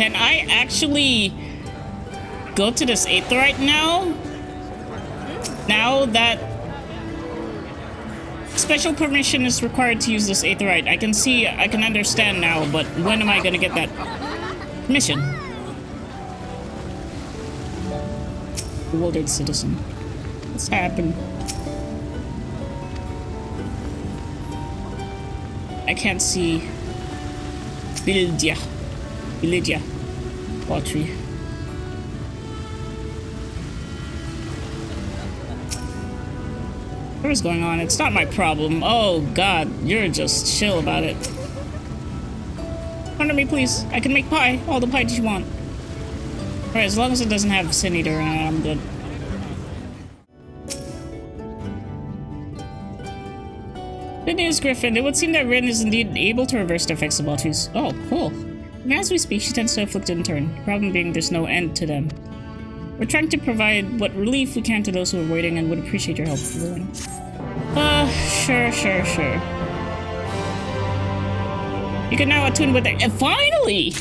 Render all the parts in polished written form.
can I actually go to this aetheryte now? Now that special permission is required to use this aetheryte. I can understand now, but when am I gonna get that permission? Bewildered citizen. What's happened? I can't see. Village. Poetry. What is going on? It's not my problem. Oh god, you're just chill about it. Under me, please. I can make pie. All the pie that you want. Alright, as long as it doesn't have Sin Eater in it, I'm good. Good news, Griffin. It would seem that Rin is indeed able to reverse the effects of all trees. Oh, cool. And as we speak, she tends to afflict in turn. The problem being there's no end to them. We're trying to provide what relief we can to those who are waiting and would appreciate your help. Sure. You can now attune with it. Finally!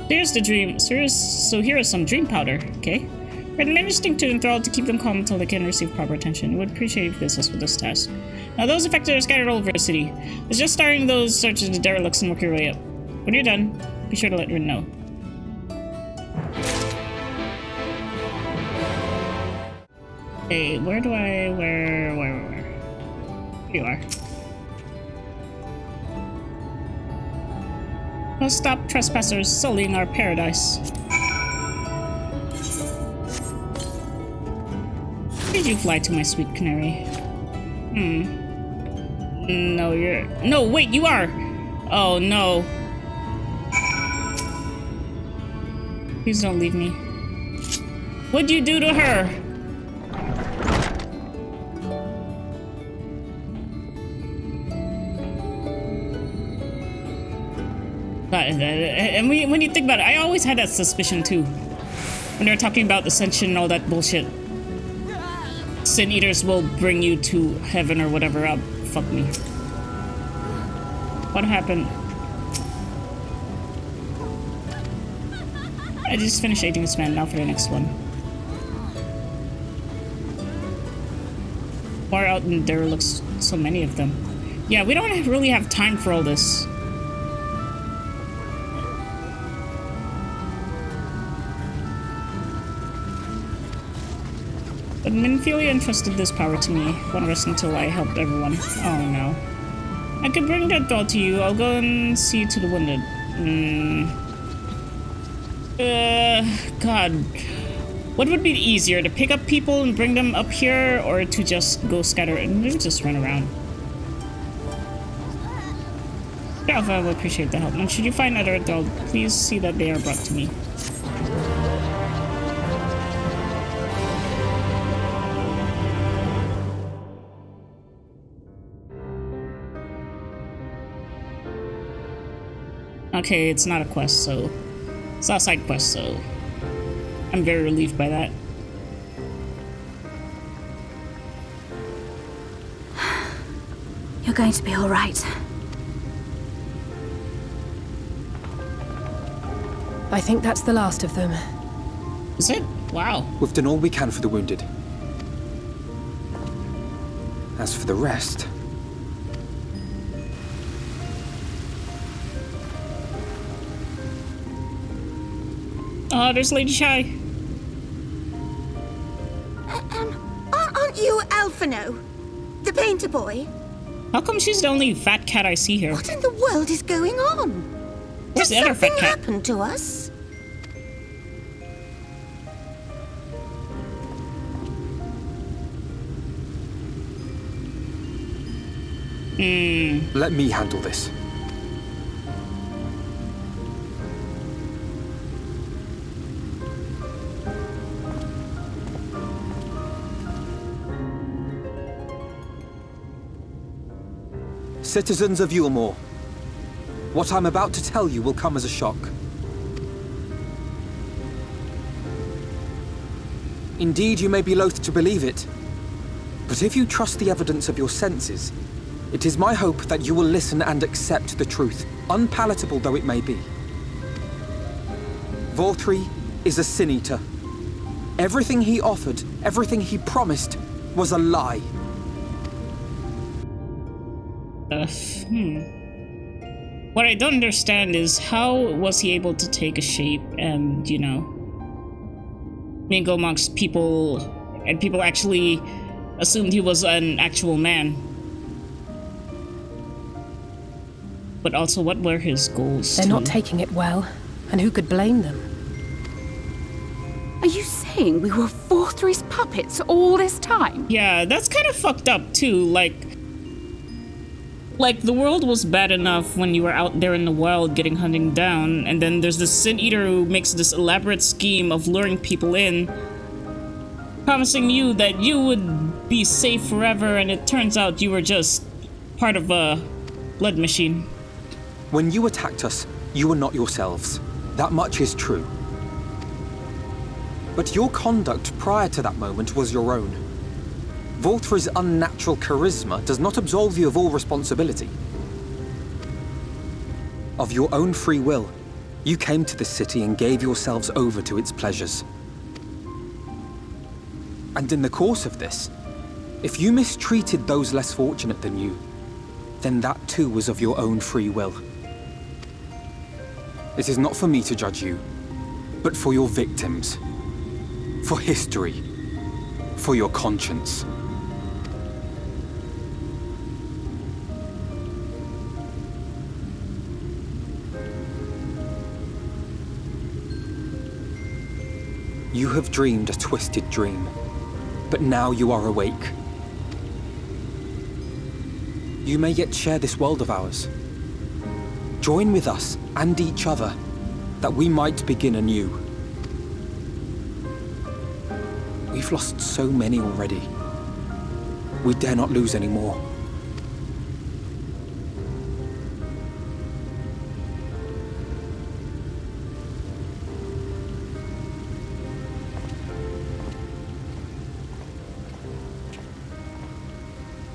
Here's the dream. So here is some dream powder, okay? We're administering to enthralled to keep them calm until they can receive proper attention. We would appreciate if you assist with this task. Now those affected are scattered all over the city. It's just starting those searches the derelicts and work your way up. When you're done, be sure to let Rin know. Okay, where? Here you are. We'll stop trespassers sullying our paradise. Did you fly to my sweet canary? No, you're... No, wait, you are! Oh, no. Please don't leave me. What'd you do to her? And when you think about it, I always had that suspicion too. When they were talking about ascension and all that bullshit. Sin Eaters will bring you to heaven or whatever. Fuck me. What happened? I just finished aging this man. Now for the next one. Far out and there looks so many of them. Yeah, we don't really have time for all this. But Minfilia entrusted this power to me. Won't rest until I helped everyone. Oh no. I could bring that doll to you. I'll go and see to the wounded. God. What would be easier? To pick up people and bring them up here? Or to just go scatter and maybe just run around? Alpha, I will appreciate the help. And should you find another doll, please see that they are brought to me. Okay, it's not a quest, so... It's not a side quest, so... I'm very relieved by that. You're going to be alright. I think that's the last of them. Is it? Wow. We've done all we can for the wounded. As for the rest... Oh, there's Lady Shy. Aren't you Alphino? The painter boy? How come she's the only fat cat I see here? What in the world is going on? Where's the other fat cat? Did something happen to us? Let me handle this. Citizens of Yulmore, what I'm about to tell you will come as a shock. Indeed, you may be loath to believe it, but if you trust the evidence of your senses, It is my hope that you will listen and accept the truth, unpalatable though it may be. Vorthri is a sin-eater. Everything he offered, everything he promised, was a lie. What I don't understand is how was he able to take a shape and, you know, mingle amongst people, and people actually assumed he was an actual man. But also, what were his goals? They're not taking it well, and who could blame them? Are you saying we were Vorthri's puppets all this time? Yeah, that's kind of fucked up too. Like the world was bad enough when you were out there in the wild getting hunted down, and then there's this sin eater who makes this elaborate scheme of luring people in, promising you that you would be safe forever, and it turns out you were just part of a blood machine. When you attacked us, you were not yourselves. That much is true. But your conduct prior to that moment was your own. Vorthri's unnatural charisma does not absolve you of all responsibility. Of your own free will, you came to this city and gave yourselves over to its pleasures. And in the course of this, if you mistreated those less fortunate than you, then that too was of your own free will. It is not for me to judge you, but for your victims, for history, for your conscience. You have dreamed a twisted dream, but now you are awake. You may yet share this world of ours. Join with us and each other, that we might begin anew. We've lost so many already. We dare not lose any more.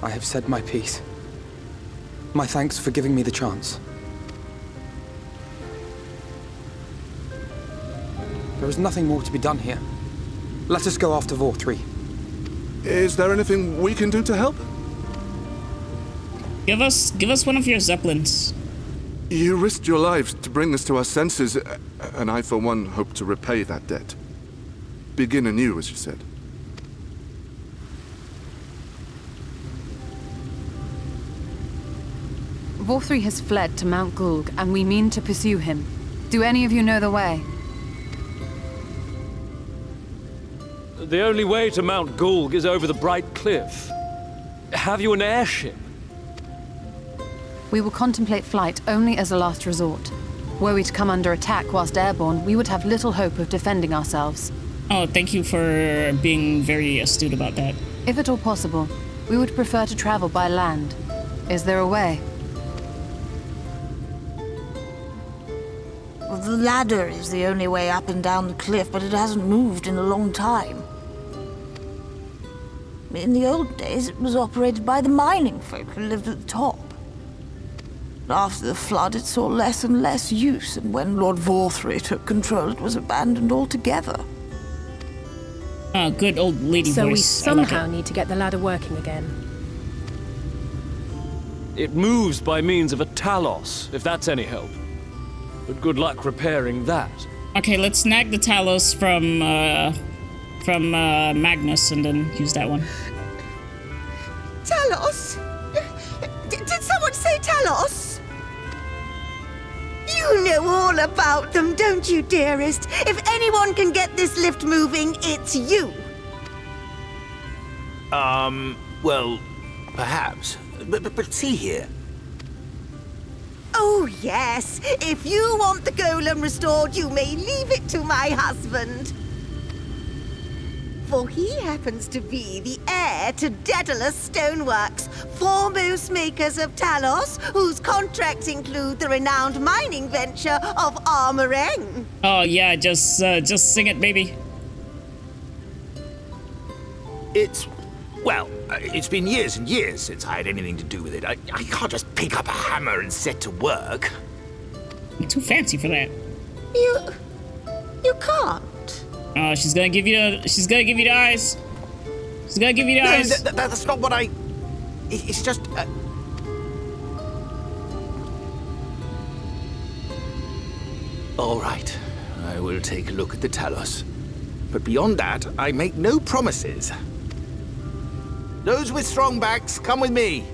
I have said my piece. My thanks for giving me the chance. There is nothing more to be done here. Let us go after Vorthri. Is there anything we can do to help? Give us one of your zeppelins. You risked your lives to bring us to our senses, and I, for one, hope to repay that debt. Begin anew, as you said. Vorthri has fled to Mount Gulg, and we mean to pursue him. Do any of you know the way? The only way to Mount Gulg is over the Bright Cliff. Have you an airship? We will contemplate flight only as a last resort. Were we to come under attack whilst airborne, we would have little hope of defending ourselves. Oh, thank you for being very astute about that. If at all possible, we would prefer to travel by land. Is there a way? Well, the ladder is the only way up and down the cliff, but it hasn't moved in a long time. In the old days, it was operated by the mining folk who lived at the top. After the flood, it saw less and less use, and when Lord Vorthri took control, it was abandoned altogether. Ah, good old lady So we voice. somehow need to get the ladder working again. It moves by means of a Talos, if that's any help. But good luck repairing that. Okay, let's snag the Talos from Magnus and then use that one. Talos? Did someone say Talos? You know all about them, don't you, dearest? If anyone can get this lift moving, it's you. Well, perhaps. But see here. Oh, yes. If you want the golem restored, you may leave it to my husband. For he happens to be the heir to Daedalus Stoneworks, foremost makers of Talos, whose contracts include the renowned mining venture of Armoreng. Oh yeah, just sing it, baby. It's Well, it's been years and years since I had anything to do with it. I can't just pick up a hammer and set to work. You're too fancy for that. You can't. Oh, she's gonna give you the eyes. She's gonna give you the eyes. No, that's not what I... It's just... All right, I will take a look at the Talos. But beyond that, I make no promises. Those with strong backs, come with me.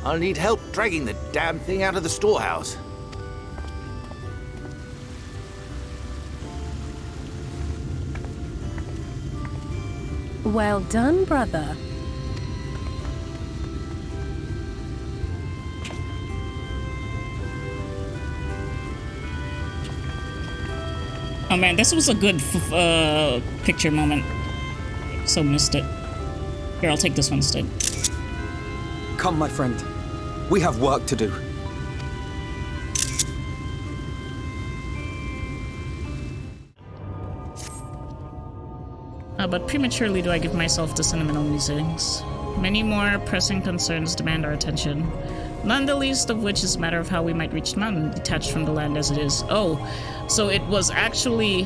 I'll need help dragging the damn thing out of the storehouse. Well done, brother. Oh man, this was a good picture moment. So missed it. Here, I'll take this one instead. Come, my friend. We have work to do. But prematurely do I give myself to sentimental musings. Many more pressing concerns demand our attention. None the least of which is a matter of how we might reach the mountain, detached from the land as it is. Oh, so it was actually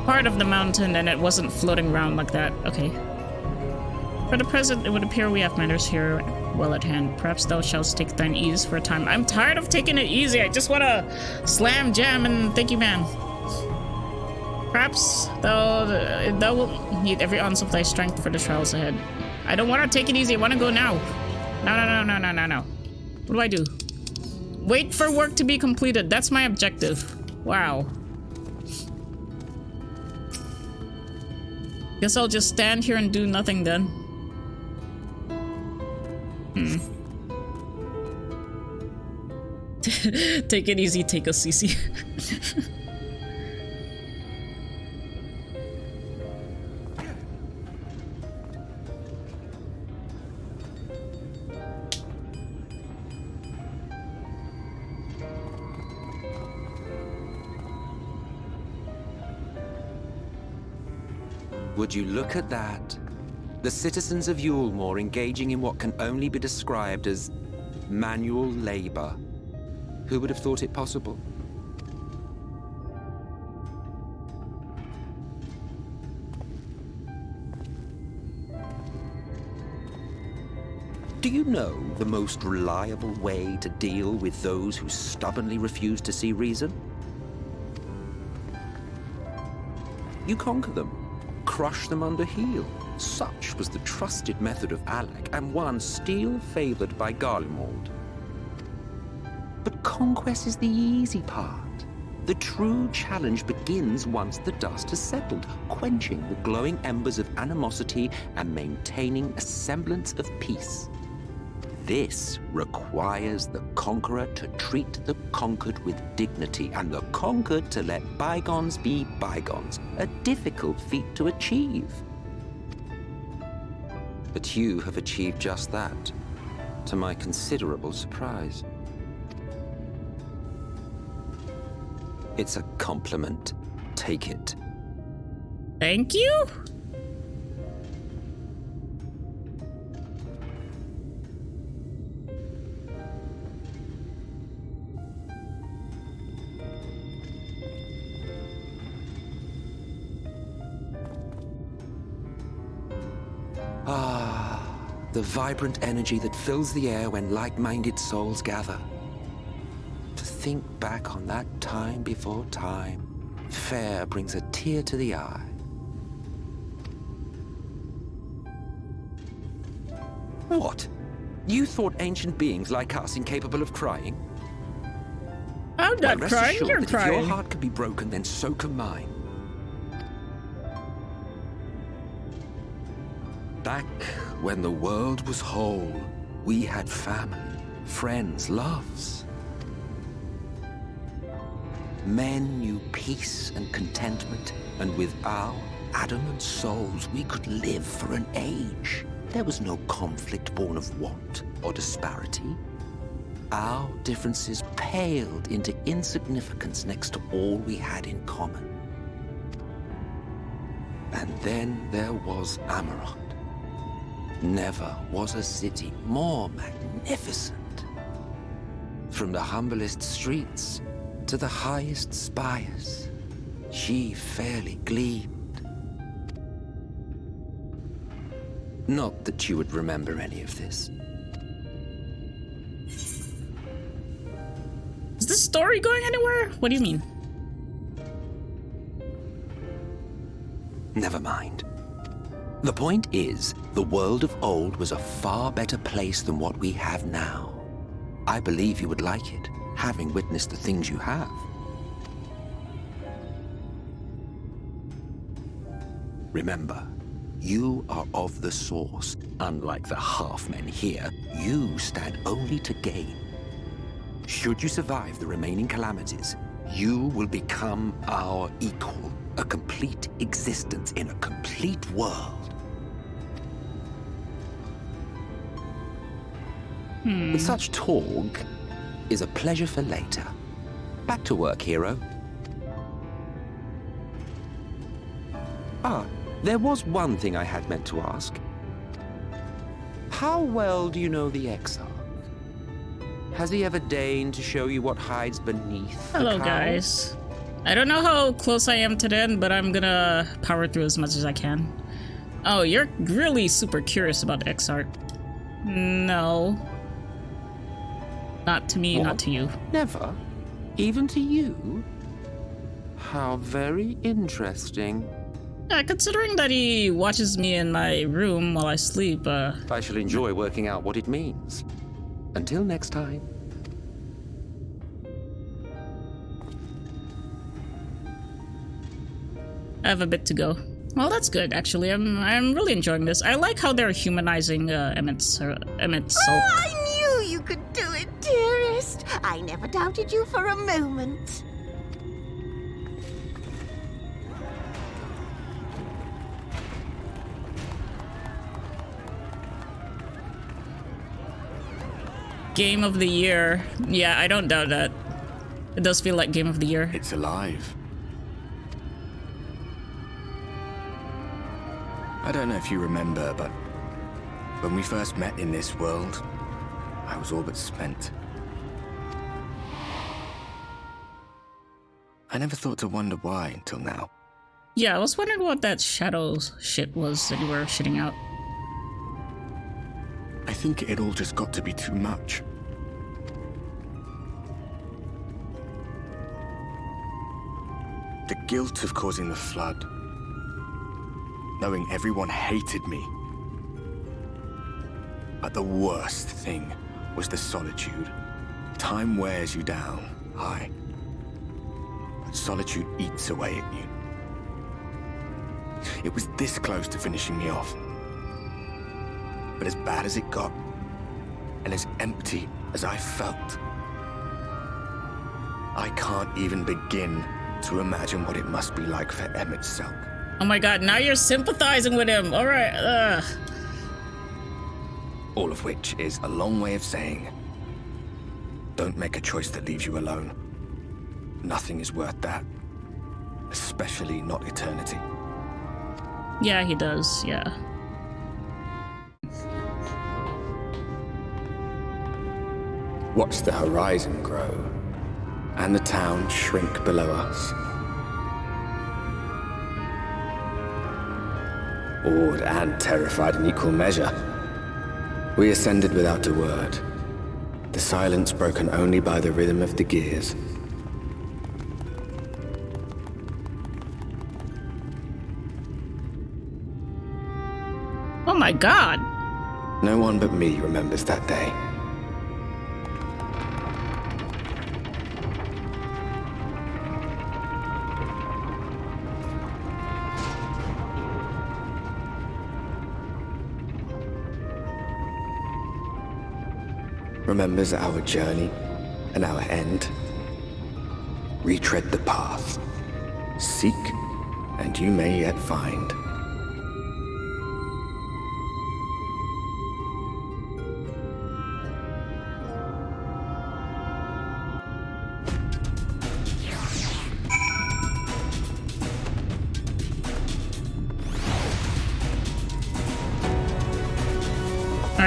part of the mountain and it wasn't floating around like that. Okay. For the present, it would appear we have matters here well at hand. Perhaps thou shalt take thine ease for a time. I'm tired of taking it easy. I just want to slam, jam, and thank you, man. Perhaps thou wilt need every ounce of thy strength for the trials ahead. I don't want to take it easy. I want to go now. No. What do I do? Wait for work to be completed. That's my objective. Wow. Guess I'll just stand here and do nothing then. Take it easy, take a CC. Would you look at that? The citizens of Yulmore engaging in what can only be described as manual labor. Who would have thought it possible? Do you know the most reliable way to deal with those who stubbornly refuse to see reason? You conquer them. Crush them under heel. Such was the trusted method of Alec, and one still favored by Garlemald. But conquest is the easy part. The true challenge begins once the dust has settled, quenching the glowing embers of animosity and maintaining a semblance of peace. This requires the conqueror to treat the conquered with dignity, and the conquered to let bygones be bygones, a difficult feat to achieve. But you have achieved just that, to my considerable surprise. It's a compliment. Take it. Thank you? The vibrant energy that fills the air when like-minded souls gather. To think back on that time before time, fair brings a tear to the eye. What? You thought ancient beings like us incapable of crying? I'm not Rest crying, assured you're that crying. if your heart can be broken, then so can mine. Back when the world was whole, we had family, friends, loves. Men knew peace and contentment, and with our adamant souls, we could live for an age. There was no conflict born of want or disparity. Our differences paled into insignificance next to all we had in common. And then there was Amarant. Never was a city more magnificent. From the humblest streets to the highest spires, she fairly gleamed. Not that you would remember any of this. Is this story going anywhere? What do you mean? Never mind. The point is, the world of old was a far better place than what we have now. I believe you would like it, having witnessed the things you have. Remember, you are of the Source. Unlike the half-men here, you stand only to gain. Should you survive the remaining calamities, you will become our equal. A complete existence in a complete world. But such talk is a pleasure for later. Back to work, hero. Ah, there was one thing I had meant to ask. How well do you know the Exarch? Has he ever deigned to show you what hides beneath the Hello, cowl? guys. I don't know how close I am to the end, but I'm gonna power through as much as I can. Oh, you're really super curious about the Exarch. No. Not to me, What? not to you. Never? Even to you? How very interesting. Yeah, considering that he watches me in my room while I sleep, I shall enjoy working out what it means. Until next time. I have a bit to go. Well, that's good, actually. I'm really enjoying this. I like how they're humanizing Emmett's soul. I knew you could do it, dearest. I never doubted you for a moment. Game of the year. Yeah, I don't doubt that. It does feel like game of the year. It's alive. I don't know if you remember, but when we first met in this world, I was all but spent. I never thought to wonder why until now. Yeah, I was wondering what that shadow shit was that you were shitting out. I think it all just got to be too much. The guilt of causing the flood. Knowing everyone hated me. But the worst thing was the solitude. Time wears you down, aye. But solitude eats away at you. It was this close to finishing me off. But as bad as it got, and as empty as I felt, I can't even begin to imagine what it must be like for Emmett Selk. Oh my god, now you're sympathizing with him. Alright, All of which is a long way of saying, don't make a choice that leaves you alone. Nothing is worth that. Especially not eternity. Yeah, he does, yeah. Watch the horizon grow, and the town shrink below us. Awed and terrified in equal measure, we ascended without a word, the silence broken only by the rhythm of the gears. Oh my god! No one but me remembers that day. Remembers our journey and our end. Retread the path. Seek, and you may yet find.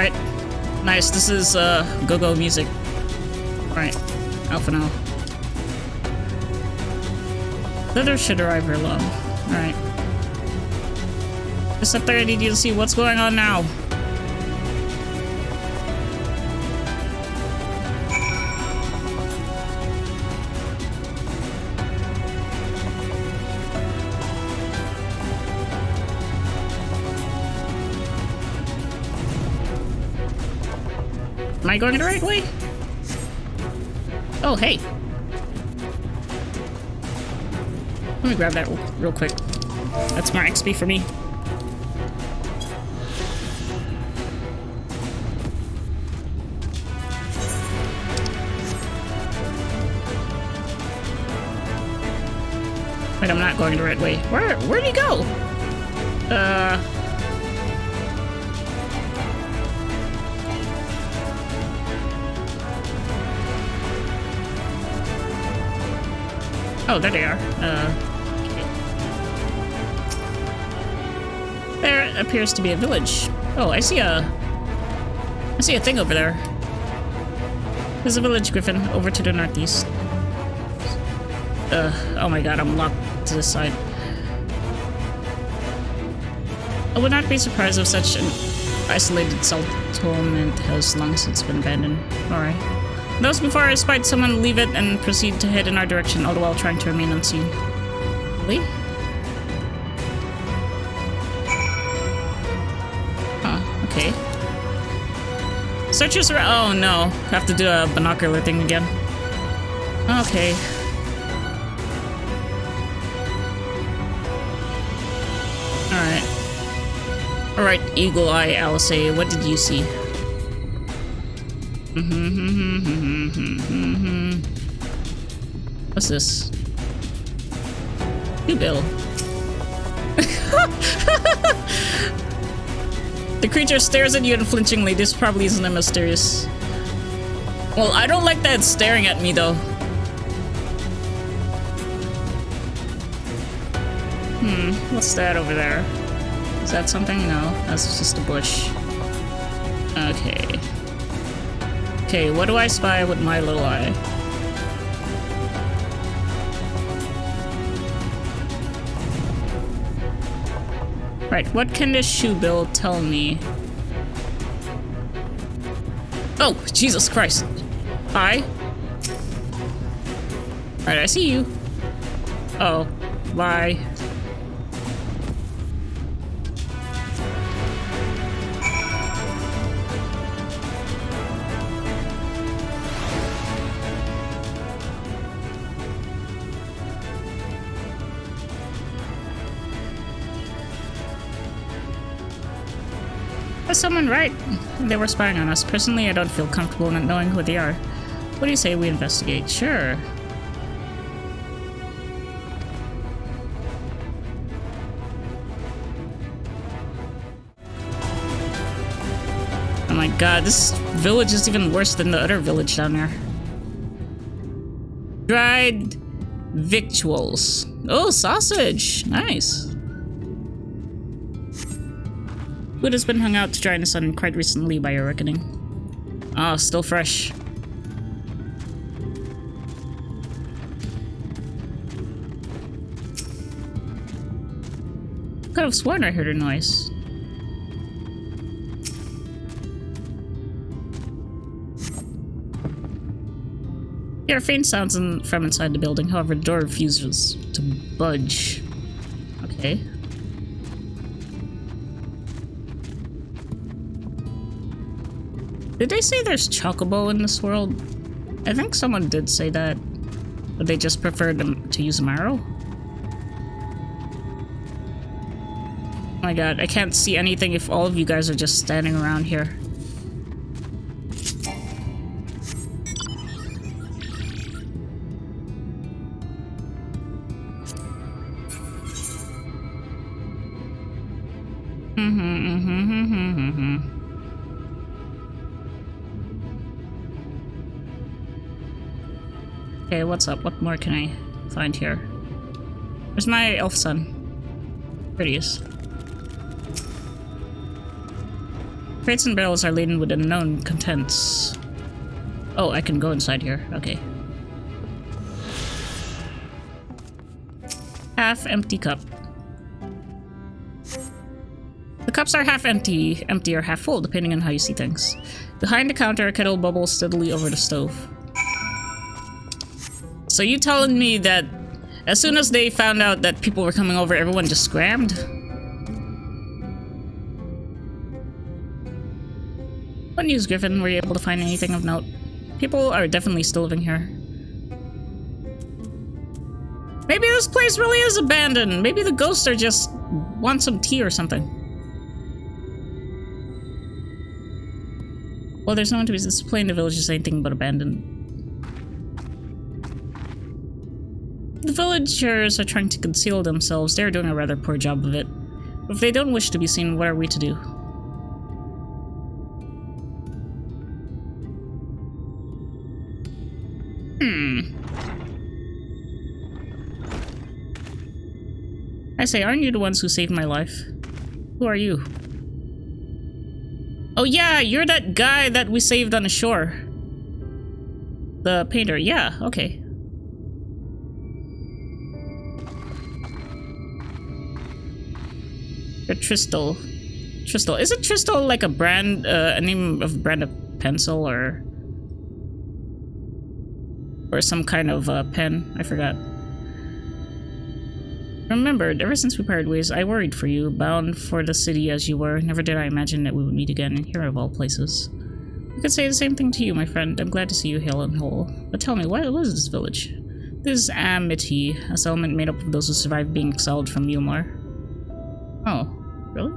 Alright. Nice, this is go-go music. Alright, out for now. The others should arrive here long. Alright. Just up there, I need you to see what's going on now. Am I going the right way? Oh, hey. Let me grab that real quick. That's more XP for me. Wait, I'm not going the right way. Where'd he go? Oh, there they are. Okay. There appears to be a village. Oh, I see a thing over there. There's a village, Griffin, over to the northeast. Oh my god, I'm locked to this side. I would not be surprised if such an isolated settlement has long since been abandoned. Alright. Those before I spied someone leave it and proceed to head in our direction, all the while trying to remain unseen. Really? Huh, okay. Searchers around. Oh no, have to do a binocular thing again. Okay. Alright. Alright, Eagle Eye Alice, what did you see? What's this? You Bill. The creature stares at you unflinchingly. This probably isn't a mysterious. Well, I don't like that it's staring at me though. What's that over there? Is that something? No, that's just a bush. Okay. Okay, what do I spy with my little eye? Right, what can this shoe bill tell me? Oh, Jesus Christ. Hi. Alright, I see you. Oh, bye. Was someone right? They were spying on us. Personally, I don't feel comfortable not knowing who they are. What do you say we investigate? Sure. Oh my god, this village is even worse than the other village down there. Dried victuals. Oh, sausage. Nice. Food has been hung out to dry in the sun quite recently by your reckoning. Ah, still fresh. Could have sworn I heard a noise. There are faint sounds from inside the building, however the door refuses to budge. Okay. Did they say there's chocobo in this world? I think someone did say that, but they just preferred them to use marrow. Oh my god, I can't see anything if all of you guys are just standing around here. Okay, what's up? What more can I find here? Where's my elf son? There he is. Crates and barrels are laden with unknown contents. Oh, I can go inside here. Okay. Half empty cup. The cups are half empty or half full, depending on how you see things. Behind the counter, a kettle bubbles steadily over the stove. So you telling me that as soon as they found out that people were coming over, everyone just scrammed? What news, Griffin? Were you able to find anything of note? People are definitely still living here. Maybe this place really is abandoned. Maybe the ghosts are just want some tea or something. Well, there's no one to be displaying the village is anything but abandoned. The villagers are trying to conceal themselves. They're doing a rather poor job of it. But if they don't wish to be seen, what are we to do? I say, aren't you the ones who saved my life? Who are you? Oh yeah, you're that guy that we saved on the shore. The painter, yeah, okay. You're Tristal. Tristal. Isn't Tristal like a brand, a name of brand of pencil or some kind of pen? I forgot. Remembered, ever since we parted ways, I worried for you, bound for the city as you were. Never did I imagine that we would meet again, and here of all places. I could say the same thing to you, my friend. I'm glad to see you hale and whole. But tell me, what is this village? This is Amity, a settlement made up of those who survived being exiled from Yulmar. Oh, really?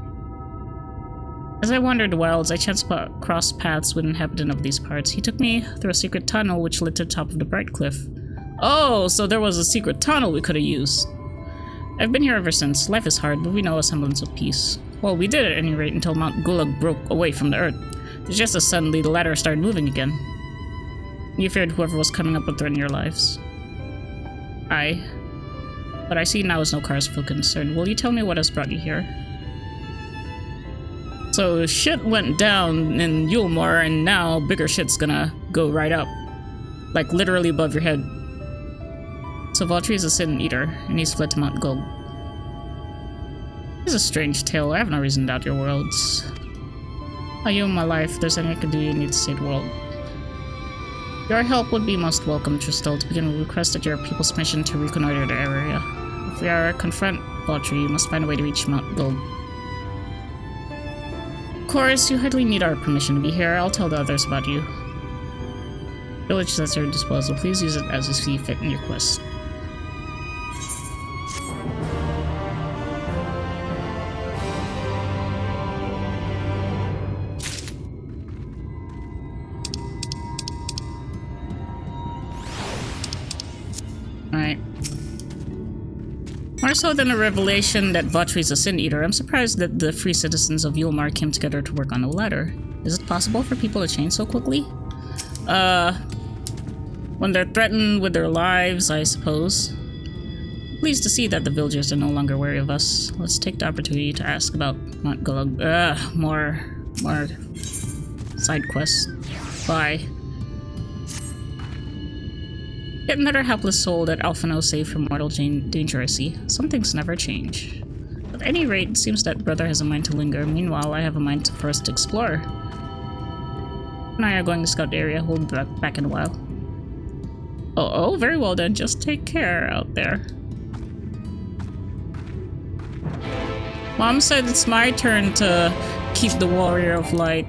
As I wandered the wilds, I chanced cross paths with an inhabitant of these parts. He took me through a secret tunnel which led to the top of the Bright Cliff. Oh, so there was a secret tunnel we could have used. I've been here ever since. Life is hard, but we know a semblance of peace. Well, we did at any rate until Mount Gulag broke away from the earth. Just as suddenly the ladder started moving again. You feared whoever was coming up would threaten your lives. Aye. But I see now is no cause for concern. Will you tell me what has brought you here? So shit went down in Yulmar, and now bigger shit's gonna go right up. Like literally above your head. So Valtteri is a sin eater, and he's fled to Mount Gulg. It's a strange tale. I have no reason to doubt your words. I owe my life. If there's anything I can do, you need to save the world. Your help would be most welcome, Tristal. To begin, we request that your people's permission to reconnoiter the area. If we are to confront Valtteri, you must find a way to reach Mount Gulg. Of course, you hardly need our permission to be here. I'll tell the others about you. Village is at your disposal. Please use it as you see fit in your quest. Alright. More so than a revelation that Valtteri's a sin eater, I'm surprised that the free citizens of Yulmar came together to work on the ladder. Is it possible for people to change so quickly? When they're threatened with their lives, I suppose. Pleased to see that the villagers are no longer wary of us. Let's take the opportunity to ask about Mount Gulag. More side quests. Bye. Yet another helpless soul that Alphino saved from mortal danger, I see. Some things never change. At any rate, it seems that brother has a mind to linger. Meanwhile, I have a mind for us to explore. And I are going to scout the area. We'll be back in a while. Oh, very well then. Just take care out there. Mom said it's my turn to keep the Warrior of Light.